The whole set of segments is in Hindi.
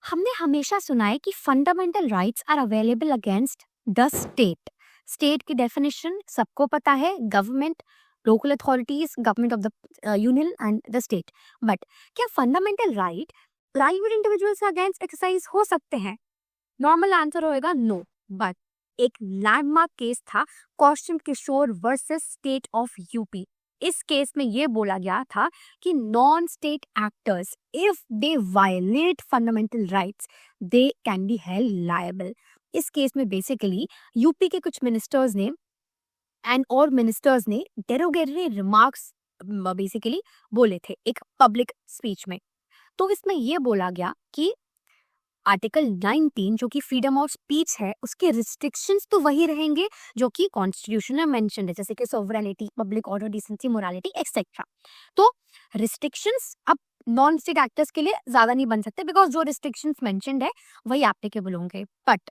हमने हमेशा सुना है कि fundamental rights are available against the state. State की डेफिनेशन सबको पता है, government, local authorities, government of the union and the state. But क्या fundamental right private individuals against exercise हो सकते हैं? नॉर्मल आंसर होएगा नो। बट एक लैंडमार्क केस था, Kaushal Kishore versus state of UP. इस केस में ये बोला गया था कि non state actors, if they violate fundamental rights, they can be held liable. इस केस में बेसिकली यूपी के कुछ मिनिस्टर्स ने डेरोगेटरी रिमार्क्स बेसिकली बोले थे एक पब्लिक स्पीच में। तो इसमें यह बोला गया कि आर्टिकल 19 जो कि फ्रीडम ऑफ स्पीच है, उसके रिस्ट्रिक्शंस तो वही रहेंगे जो कि कॉन्स्टिट्यूशन में मेंशन्ड है, जैसे कि sovereignty, public order, decency, morality etcetera. तो रिस्ट्रिक्शंस अब नॉन स्टेट एक्टर्स के लिए ज्यादा नहीं बन सकते, बिकॉज जो रिस्ट्रिक्शंस मेंशन्ड है वही एप्लीकेबल होंगे। बट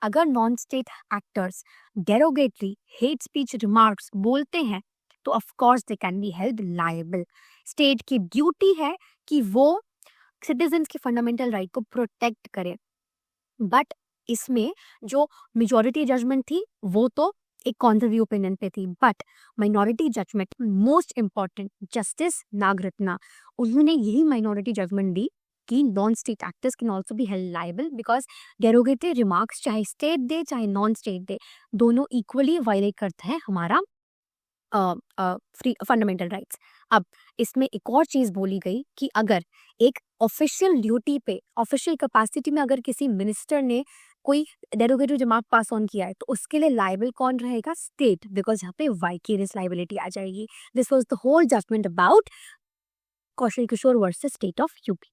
अगर non state actors derogatory hate speech remarks बोलते हैं तो of course they can be held liable. State की ड्यूटी है कि वो सिटीजन्स की फंडामेंटल राइट को प्रोटेक्ट करे। बट इसमें जो मेजॉरिटी जजमेंट थी वो तो एक कॉन्ट्ररी ओपिनियन पे थी, but minority judgement, most important justice Nagarathna, उन्होंने यही माइनॉरिटी जजमेंट दी कि non state actors can also be held liable because derogatory remarks चाहे स्टेट दे चाहे नॉन स्टेट दे, दोनों इक्वली वायलेट करते हैं हमारा फ्री फंडामेंटल राइट्स। अब इसमें एक और चीज बोली गई कि अगर एक ऑफिशियल ड्यूटी पे, ऑफिशियल कैपेसिटी में अगर किसी मिनिस्टर ने कोई डेरोगेटरी रिमार्क पास ऑन किया है तो उसके लिए लायबल कौन रहेगा? स्टेट, बिकॉज यहाँ पे वाइकेरियस लाइबिलिटी आ जाएगी। This was the whole judgement about Kaushal Kishore versus state of UP.